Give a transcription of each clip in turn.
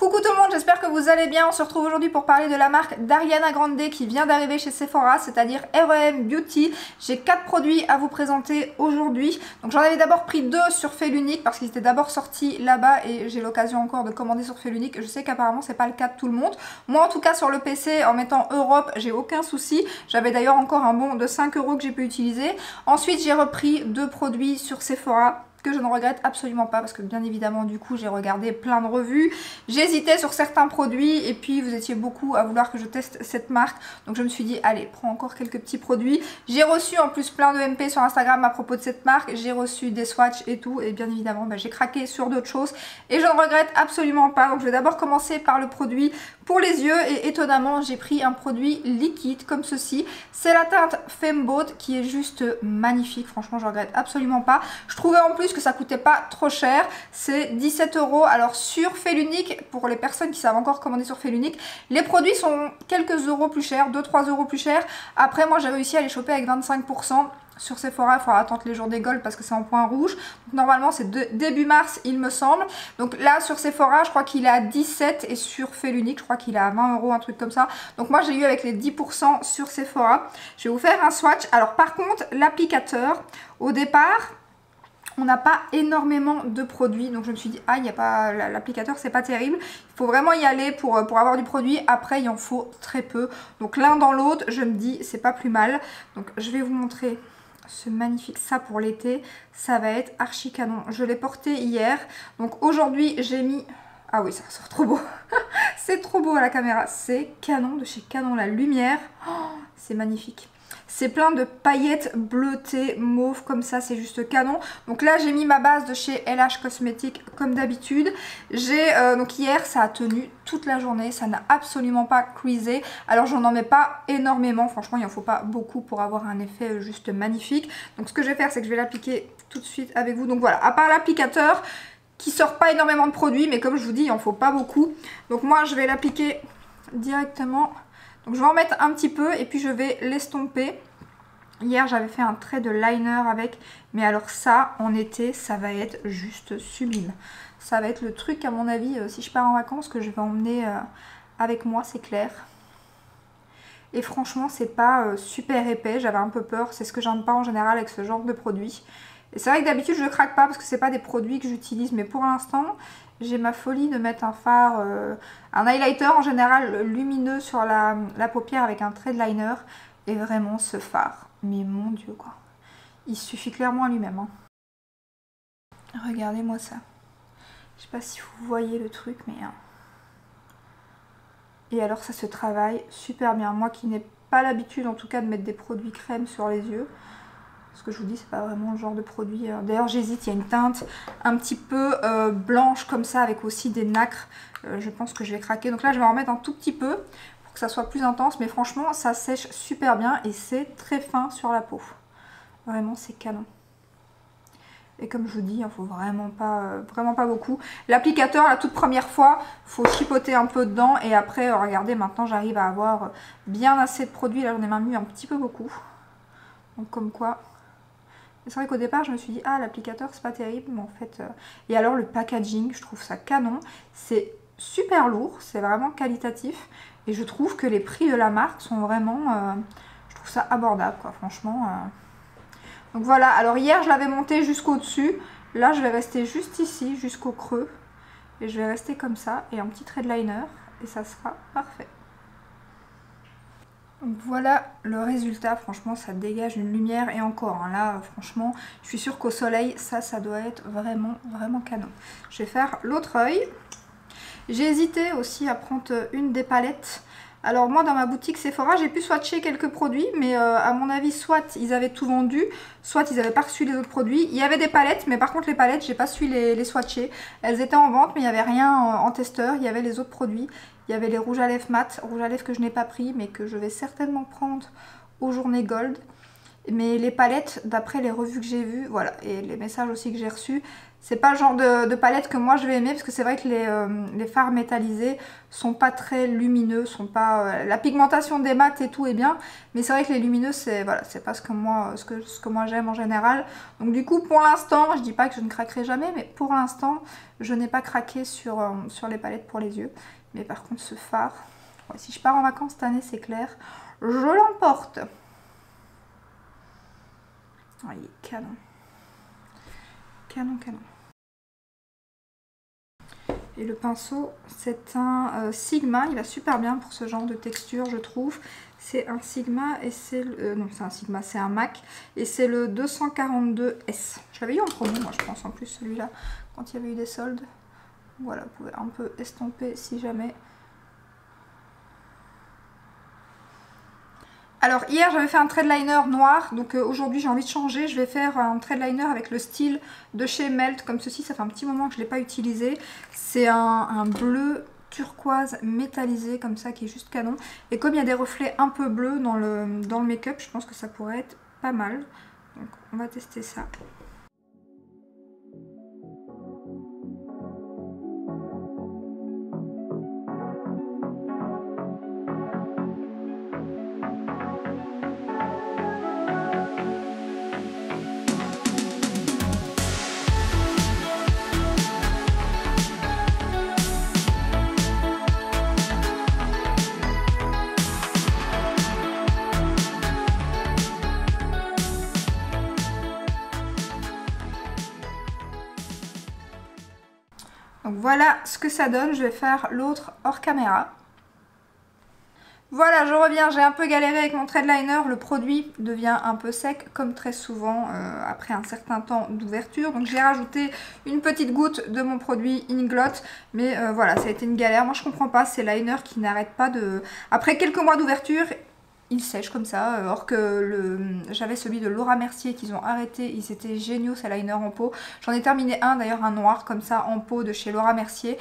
Coucou tout le monde, j'espère que vous allez bien. On se retrouve aujourd'hui pour parler de la marque d'Ariana Grande qui vient d'arriver chez Sephora, c'est-à-dire R.E.M. Beauty. J'ai 4 produits à vous présenter aujourd'hui. Donc j'en avais d'abord pris 2 sur Fellunique parce qu'ils étaient d'abord sortis là-bas et j'ai l'occasion encore de commander sur Fellunique. Je sais qu'apparemment c'est pas le cas de tout le monde. Moi en tout cas sur le PC en mettant Europe, j'ai aucun souci. J'avais d'ailleurs encore un bon de 5 € que j'ai pu utiliser. Ensuite j'ai repris 2 produits sur Sephora que je ne regrette absolument pas parce que bien évidemment du coup j'ai regardé plein de revues, j'hésitais sur certains produits et puis vous étiez beaucoup à vouloir que je teste cette marque, donc je me suis dit allez, prends encore quelques petits produits. J'ai reçu en plus plein de MP sur Instagram à propos de cette marque, j'ai reçu des swatchs et tout et bien évidemment j'ai craqué sur d'autres choses et je ne regrette absolument pas. Donc je vais d'abord commencer par le produit pour les yeux et étonnamment j'ai pris un produit liquide comme ceci, c'est la teinte Femboat qui est juste magnifique, franchement je regrette absolument pas. Je trouvais en plus que ça coûtait pas trop cher, c'est 17 €. Alors sur Fellunique, pour les personnes qui savent encore commander sur Fellunique, les produits sont quelques euros plus chers, 2-3 € plus chers. Après moi j'ai réussi à les choper avec 25%. Sur Sephora, il faudra attendre les jours des Gold parce que c'est en point rouge. Donc, normalement, c'est début mars, il me semble. Donc là, sur Sephora, je crois qu'il est à 17 et sur Fellunique, je crois qu'il est à 20 €, un truc comme ça. Donc moi, j'ai eu avec les 10% sur Sephora. Je vais vous faire un swatch. Alors par contre, l'applicateur, au départ, on n'a pas énormément de produits, donc je me suis dit ah, il n'y a pas l'applicateur, c'est pas terrible, il faut vraiment y aller pour avoir du produit. Après il en faut très peu, donc l'un dans l'autre je me dis c'est pas plus mal. Donc je vais vous montrer ce magnifique, ça pour l'été, ça va être archi canon. Je l'ai porté hier, donc aujourd'hui j'ai mis, ah oui ça sort trop beau c'est trop beau à la caméra, c'est Canon, de chez Canon, la lumière, oh, c'est magnifique. C'est plein de paillettes bleutées, mauve comme ça, c'est juste canon. Donc là j'ai mis ma base de chez LH Cosmetics comme d'habitude. Donc hier ça a tenu toute la journée, ça n'a absolument pas creasé. Alors j'en en mets pas énormément, franchement il en faut pas beaucoup pour avoir un effet juste magnifique. Donc ce que je vais faire c'est que je vais l'appliquer tout de suite avec vous. Donc voilà, à part l'applicateur qui sort pas énormément de produits, mais comme je vous dis il en faut pas beaucoup. Donc moi je vais l'appliquer directement. Donc je vais en mettre un petit peu et puis je vais l'estomper. Hier j'avais fait un trait de liner avec, mais alors ça en été ça va être juste sublime. Ça va être le truc à mon avis si je pars en vacances que je vais emmener avec moi, c'est clair. Et franchement c'est pas super épais, j'avais un peu peur, c'est ce que j'aime pas en général avec ce genre de produit. Et c'est vrai que d'habitude je ne craque pas parce que c'est pas des produits que j'utilise, mais pour l'instant j'ai ma folie de mettre un fard, un highlighter en général lumineux sur la paupière avec un trait de liner. Et vraiment ce phare, mais mon dieu quoi, il suffit clairement à lui-même. Hein. Regardez-moi ça. Je sais pas si vous voyez le truc, mais... Et alors ça se travaille super bien. Moi qui n'ai pas l'habitude en tout cas de mettre des produits crème sur les yeux. Parce que je vous dis, c'est pas vraiment le genre de produit. D'ailleurs j'hésite, il y a une teinte un petit peu blanche comme ça avec aussi des nacres. Je pense que je vais craquer. Donc là je vais en remettre un tout petit peu. Que ça soit plus intense, mais franchement ça sèche super bien et c'est très fin sur la peau, vraiment c'est canon. Et comme je vous dis il en faut vraiment pas beaucoup. L'applicateur la toute première fois faut chipoter un peu dedans et après regardez, maintenant j'arrive à avoir bien assez de produits. Là j'en ai même mis un petit peu beaucoup, donc comme quoi. C'est vrai qu'au départ je me suis dit ah, l'applicateur c'est pas terrible, mais en fait et alors le packaging je trouve ça canon, c'est super lourd, c'est vraiment qualitatif. Et je trouve que les prix de la marque sont vraiment, je trouve ça abordable quoi, franchement. Donc voilà, alors hier je l'avais monté jusqu'au dessus, là je vais rester juste ici, jusqu'au creux. Et je vais rester comme ça, et un petit trait de liner, et ça sera parfait. Donc voilà le résultat, franchement ça dégage une lumière et encore, hein, là franchement je suis sûre qu'au soleil ça doit être vraiment canon. Je vais faire l'autre œil. J'ai hésité aussi à prendre une des palettes. Alors moi dans ma boutique Sephora j'ai pu swatcher quelques produits, mais à mon avis soit ils avaient tout vendu, soit ils n'avaient pas reçu les autres produits. Il y avait des palettes, mais par contre les palettes j'ai pas su les swatcher. Elles étaient en vente mais il n'y avait rien en testeur, il y avait les autres produits. Il y avait les rouges à lèvres mat, rouges à lèvres que je n'ai pas pris mais que je vais certainement prendre aux journées Gold. Mais les palettes, d'après les revues que j'ai vues, voilà, et les messages aussi que j'ai reçus, c'est pas le genre de palette que moi je vais aimer, parce que c'est vrai que les fards métallisés sont pas très lumineux, sont pas... la pigmentation des mats et tout est bien, mais c'est vrai que les lumineux, c'est voilà, c'est pas ce que moi j'aime en général. Donc du coup, pour l'instant, je dis pas que je ne craquerai jamais, mais pour l'instant, je n'ai pas craqué sur les palettes pour les yeux. Mais par contre, ce fard, ouais, si je pars en vacances cette année, c'est clair, je l'emporte. Oh, il est canon. Canon, canon. Et le pinceau, c'est un Sigma. Il va super bien pour ce genre de texture, je trouve. C'est un Sigma et c'est... non, c'est un Sigma, c'est un MAC. Et c'est le 242S. Je l'avais eu en promo, moi, je pense, en plus, celui-là, quand il y avait eu des soldes. Voilà, vous pouvez un peu estomper si jamais... Alors hier j'avais fait un trade liner noir, donc aujourd'hui j'ai envie de changer, je vais faire un trade liner avec le style de chez Melt, comme ceci, ça fait un petit moment que je ne l'ai pas utilisé. C'est un bleu turquoise métallisé comme ça qui est juste canon. Et comme il y a des reflets un peu bleus dans le make-up, je pense que ça pourrait être pas mal. Donc on va tester ça. Donc voilà ce que ça donne, je vais faire l'autre hors caméra. Voilà, je reviens, j'ai un peu galéré avec mon trade liner, le produit devient un peu sec comme très souvent après un certain temps d'ouverture. Donc j'ai rajouté une petite goutte de mon produit Inglot, mais voilà, ça a été une galère. Moi je comprends pas ces liners qui n'arrêtent pas de... Après quelques mois d'ouverture, ils sèchent comme ça, or que j'avais celui de Laura Mercier qu'ils ont arrêté, ils étaient géniaux ces liners en peau. J'en ai terminé un d'ailleurs, un noir comme ça en peau de chez Laura Mercier.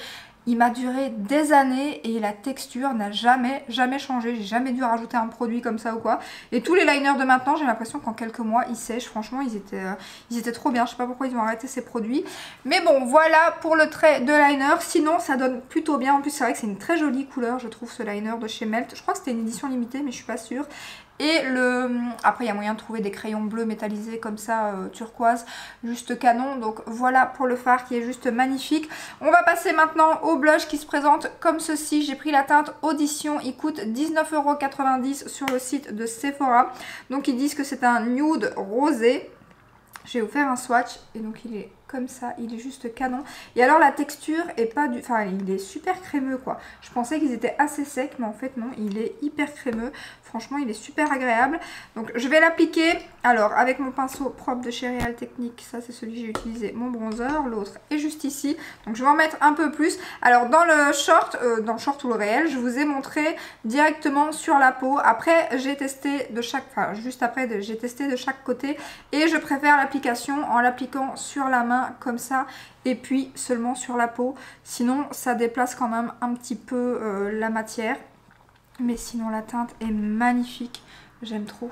Il m'a duré des années et la texture n'a jamais changé. J'ai jamais dû rajouter un produit comme ça ou quoi. Et tous les liners de maintenant, j'ai l'impression qu'en quelques mois, ils sèchent. Franchement, ils étaient trop bien. Je sais pas pourquoi ils ont arrêté ces produits. Mais bon, voilà pour le trait de liner. Sinon, ça donne plutôt bien. En plus, c'est vrai que c'est une très jolie couleur, je trouve, ce liner de chez Melt. Je crois que c'était une édition limitée, mais je suis pas sûre. Et après il y a moyen de trouver des crayons bleus métallisés comme ça, turquoise, juste canon. Donc voilà pour le fard qui est juste magnifique. On va passer maintenant au blush qui se présente comme ceci. J'ai pris la teinte Audition, il coûte 19,90 € sur le site de Sephora. Donc ils disent que c'est un nude rosé. Je vais vous faire un swatch et donc il est comme ça, il est juste canon. Et alors la texture est pas du... Enfin, il est super crémeux quoi. Je pensais qu'ils étaient assez secs, mais en fait non, il est hyper crémeux. Franchement, il est super agréable. Donc je vais l'appliquer. Alors avec mon pinceau propre de chez Real Technique, ça c'est celui que j'ai utilisé, mon bronzer. L'autre est juste ici. Donc je vais en mettre un peu plus. Alors dans le short ou le réel, je vous ai montré directement sur la peau. Après j'ai testé de chaque... Enfin juste après j'ai testé de chaque côté. Et je préfère l'application en l'appliquant sur la main comme ça et puis seulement sur la peau, sinon ça déplace quand même un petit peu la matière, mais sinon la teinte est magnifique, j'aime trop,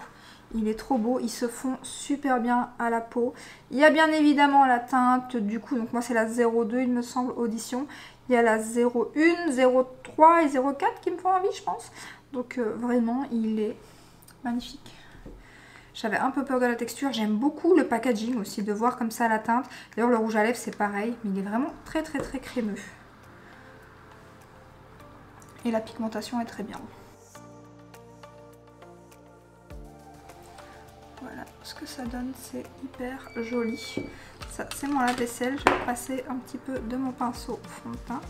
il est trop beau, il se fond super bien à la peau. Il y a bien évidemment la teinte du coup, donc moi c'est la 02 il me semble, Audition, il y a la 01, 03 et 04 qui me font envie je pense, donc vraiment il est magnifique. J'avais un peu peur de la texture, j'aime beaucoup le packaging aussi, de voir comme ça la teinte. D'ailleurs le rouge à lèvres c'est pareil, mais il est vraiment très crémeux. Et la pigmentation est très bien. Voilà ce que ça donne, c'est hyper joli. Ça c'est mon lave-vaisselle, je vais passer un petit peu de mon pinceau fond de teint.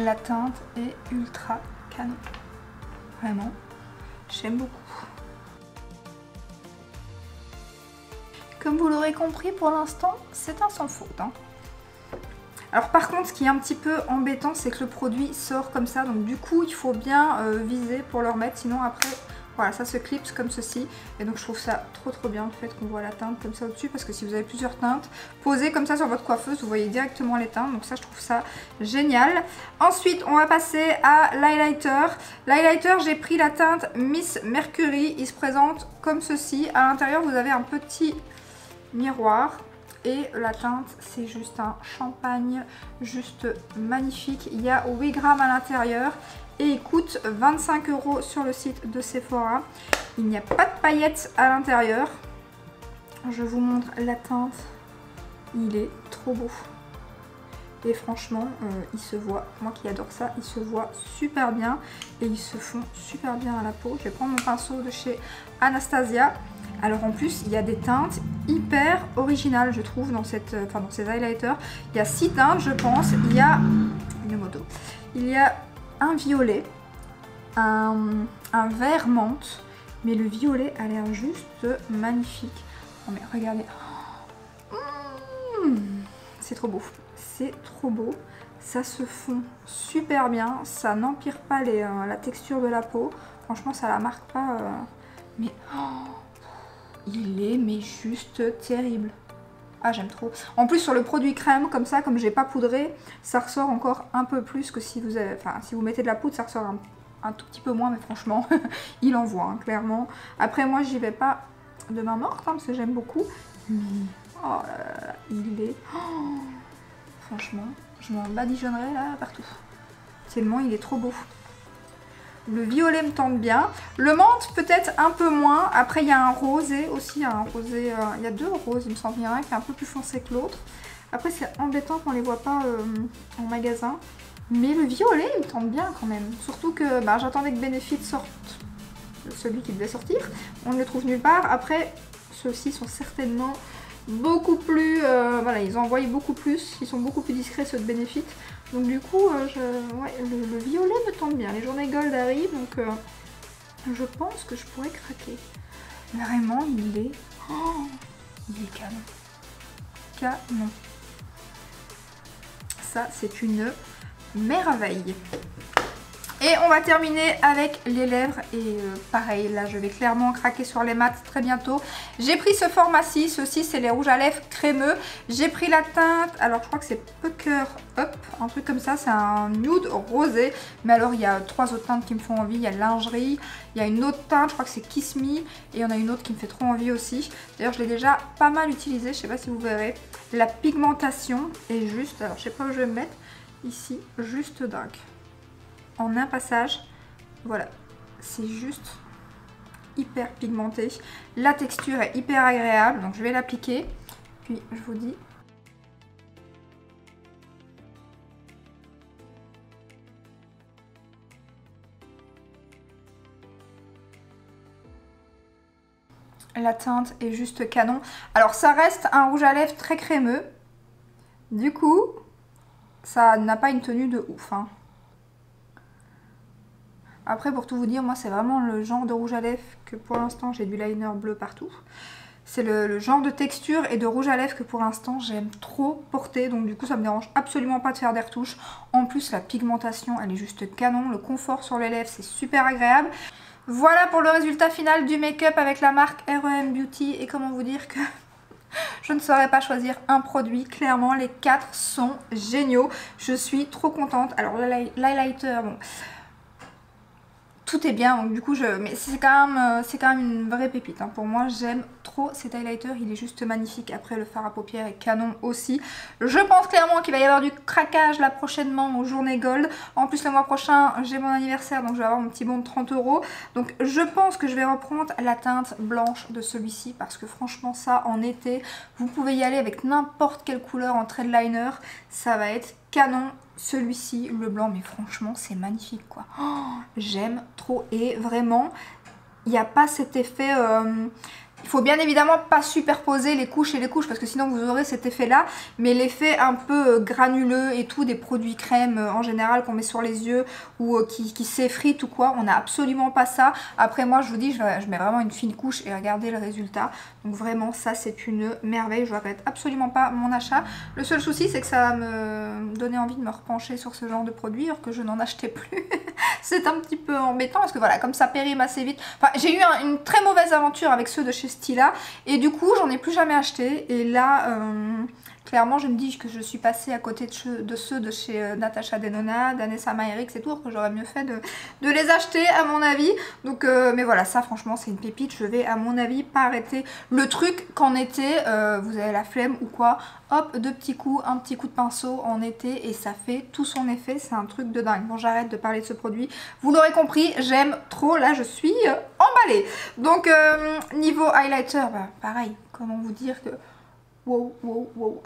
La teinte est ultra canon, vraiment, j'aime beaucoup. Comme vous l'aurez compris, pour l'instant, c'est un sans faute. Hein. Alors par contre, ce qui est un petit peu embêtant, c'est que le produit sort comme ça, donc du coup, il faut bien viser pour le remettre, sinon après, Voilà, ça se clipse comme ceci. Et donc je trouve ça trop bien le fait qu'on voit la teinte comme ça au-dessus. Parce que si vous avez plusieurs teintes, posées comme ça sur votre coiffeuse, vous voyez directement les teintes. Donc ça, je trouve ça génial. Ensuite, on va passer à l'highlighter. L'highlighter, j'ai pris la teinte Miss Mercury. Il se présente comme ceci. À l'intérieur, vous avez un petit miroir. Et la teinte, c'est juste un champagne, juste magnifique. Il y a 8 grammes à l'intérieur et il coûte 25 € sur le site de Sephora. Il n'y a pas de paillettes à l'intérieur. Je vous montre la teinte. Il est trop beau. Et franchement, il se voit, moi qui adore ça, il se voit super bien. Et ils se font super bien à la peau. Je vais prendre mon pinceau de chez Anastasia. Alors en plus, il y a des teintes hyper originales, je trouve, dans ces highlighters. Il y a 6 teintes, je pense. Il y a une moto. Il y a un violet, un vert menthe, mais le violet a l'air juste magnifique. Oh mais regardez. C'est trop beau. C'est trop beau. Ça se fond super bien. Ça n'empire pas la texture de la peau. Franchement, ça la marque pas. Mais... il est mais juste terrible. Ah, j'aime trop. En plus, sur le produit crème, comme ça, comme j'ai pas poudré, ça ressort encore un peu plus que si vous avez... Enfin, si vous mettez de la poudre, ça ressort un tout petit peu moins, mais franchement, il envoie, hein, clairement. Après, moi, j'y vais pas de main morte, hein, parce que j'aime beaucoup. Mais... oh là là, il est... oh, franchement, je m'en badigeonnerai là partout. Tellement, il est trop beau. Le violet me tente bien. Le menthe peut-être un peu moins. Après il y a un rosé aussi. Il y a 2 roses il me semble. Il y en a un qui est un peu plus foncé que l'autre. Après c'est embêtant qu'on ne les voit pas en magasin. Mais le violet il me tente bien quand même. Surtout que j'attendais que Benefit sorte celui qui devait sortir. On ne le trouve nulle part. Après ceux-ci sont certainement beaucoup plus... voilà, ils envoient beaucoup plus. Ils sont beaucoup plus discrets ceux de Benefit. Donc du coup, le violet me tente bien. Les journées gold arrivent, donc je pense que je pourrais craquer. Vraiment, il est canon. Canon. Ça, c'est une merveille. Et on va terminer avec les lèvres et pareil, là je vais clairement craquer sur les mats très bientôt. J'ai pris ce format-ci, ceci c'est les rouges à lèvres crémeux. J'ai pris la teinte, alors je crois que c'est Pucker Up, un truc comme ça, c'est un nude rosé. Mais alors il y a 3 autres teintes qui me font envie, il y a lingerie, il y a une autre teinte, je crois que c'est Kiss Me. Et il y en a une autre qui me fait trop envie aussi. D'ailleurs je l'ai déjà pas mal utilisée, je sais pas si vous verrez. La pigmentation est juste, alors je sais pas où je vais me mettre, ici, juste dingue. En un passage, voilà, c'est juste hyper pigmenté. La texture est hyper agréable, donc je vais l'appliquer. Puis je vous dis... la teinte est juste canon. Alors ça reste un rouge à lèvres très crémeux. Du coup, ça n'a pas une tenue de ouf, hein. Après, pour tout vous dire, moi c'est vraiment le genre de rouge à lèvres que pour l'instant j'ai du liner bleu partout. C'est le genre de texture et de rouge à lèvres que pour l'instant j'aime trop porter. Donc du coup ça me dérange absolument pas de faire des retouches. En plus la pigmentation elle est juste canon. Le confort sur les lèvres c'est super agréable. Voilà pour le résultat final du make-up avec la marque R.E.M. Beauty. Et comment vous dire que... je ne saurais pas choisir un produit. Clairement les 4 sont géniaux. Je suis trop contente. Alors l'highlighter, bon... tout est bien, donc du coup mais c'est quand même une vraie pépite, hein. Pour moi j'aime trop cet highlighter, il est juste magnifique. Après le fard à paupières est canon aussi. Je pense clairement qu'il va y avoir du craquage là prochainement aux journées gold. En plus le mois prochain j'ai mon anniversaire, donc je vais avoir mon petit bon de 30 €. Donc je pense que je vais reprendre la teinte blanche de celui-ci, parce que franchement ça en été vous pouvez y aller avec n'importe quelle couleur en trait de liner, ça va être canon. Celui-ci, le blanc, mais franchement c'est magnifique quoi. Oh, j'aime trop. Et vraiment il n'y a pas cet effet Il faut bien évidemment pas superposer les couches et les couches parce que sinon vous aurez cet effet là, mais l'effet un peu granuleux et tout des produits crème en général qu'on met sur les yeux ou qui s'effritent ou quoi, on n'a absolument pas ça. Après moi je vous dis je mets vraiment une fine couche et regardez le résultat, donc vraiment ça c'est une merveille, je regrette absolument pas mon achat. Le seul souci c'est que ça va me donner envie de me repencher sur ce genre de produit alors que je n'en achetais plus. C'est un petit peu embêtant parce que voilà, comme ça périme assez vite. Enfin, j'ai eu une très mauvaise aventure avec ceux de chez Stila et du coup j'en ai plus jamais acheté. Et là clairement je me dis que je suis passée à côté de ceux de chez Natasha Denona, d'Anessa Maerix et tout, que j'aurais mieux fait de les acheter à mon avis. Donc mais voilà, ça franchement c'est une pépite, je vais à mon avis pas arrêter le truc qu'en été vous avez la flemme ou quoi, hop, deux petits coups, un petit coup de pinceau en été et ça fait tout son effet, c'est un truc de dingue. Bon, j'arrête de parler de ce produit, vous l'aurez compris, j'aime trop, là je suis emballée. Donc niveau highlighter, bah, pareil, comment vous dire que wow, wow, wow.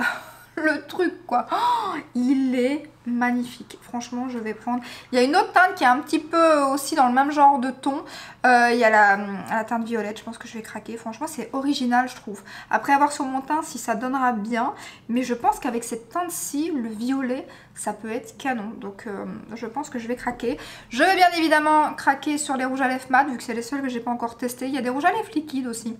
Le truc quoi, oh, il est magnifique, franchement je vais prendre. Il y a une autre teinte qui est un petit peu aussi dans le même genre de ton, il y a la teinte violette, je pense que je vais craquer, franchement c'est original je trouve. Après avoir sur mon teint si ça donnera bien, mais je pense qu'avec cette teinte-ci, le violet, ça peut être canon, donc je pense que je vais craquer. Je vais bien évidemment craquer sur les rouges à lèvres mat, vu que c'est les seuls que j'ai pas encore testé. Il y a des rouges à lèvres liquides aussi.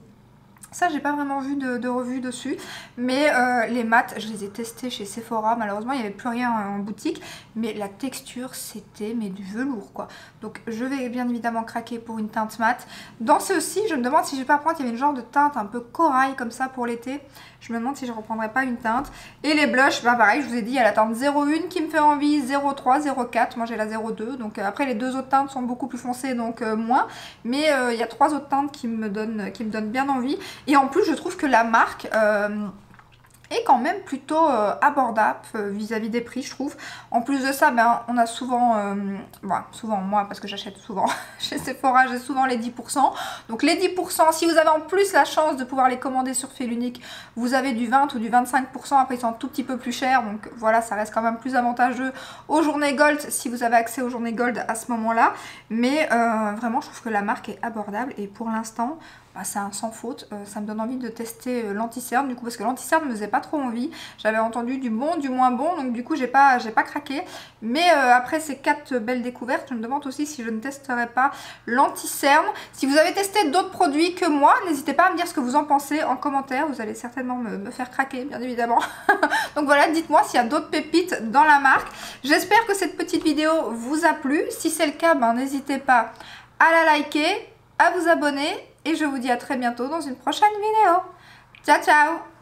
Ça, j'ai pas vraiment vu de revue dessus, mais les mats, je les ai testés chez Sephora. Malheureusement, il n'y avait plus rien en boutique, mais la texture, c'était du velours, quoi. Donc, je vais bien évidemment craquer pour une teinte mat. Dans ceux-ci, je me demande si je vais pas prendre, il y avait une genre de teinte un peu corail comme ça pour l'été. Je me demande si je reprendrai pas une teinte. Et les blushs, bah pareil, je vous ai dit, il y a la teinte 01 qui me fait envie, 03, 04. Moi, j'ai la 02. Donc, après, les deux autres teintes sont beaucoup plus foncées, donc moins. Mais il y a trois autres teintes qui me donnent bien envie. Et en plus, je trouve que la marque est quand même plutôt abordable vis-à-vis des prix, je trouve. En plus de ça, ben, on a souvent, souvent moi, parce que j'achète souvent chez Sephora, j'ai souvent les 10%. Donc les 10%, si vous avez en plus la chance de pouvoir les commander sur Félunique, vous avez du 20 ou du 25%. Après, ils sont un tout petit peu plus chers. Donc voilà, ça reste quand même plus avantageux aux journées Gold, si vous avez accès aux journées Gold à ce moment-là. Mais vraiment, je trouve que la marque est abordable. Et pour l'instant, bah, c'est un sans faute. Ça me donne envie de tester l'anti-cerne, du coup, parce que l'anti-cerne me faisait pas trop envie. J'avais entendu du bon, du moins bon, donc du coup j'ai pas craqué. Mais après ces 4 belles découvertes, je me demande aussi si je ne testerai pas l'anti-cerne. Si vous avez testé d'autres produits que moi, n'hésitez pas à me dire ce que vous en pensez en commentaire. Vous allez certainement me faire craquer, bien évidemment. Donc voilà, dites-moi s'il y a d'autres pépites dans la marque. J'espère que cette petite vidéo vous a plu. Si c'est le cas, ben, n'hésitez pas à la liker, à vous abonner. Et je vous dis à très bientôt dans une prochaine vidéo. Ciao, ciao!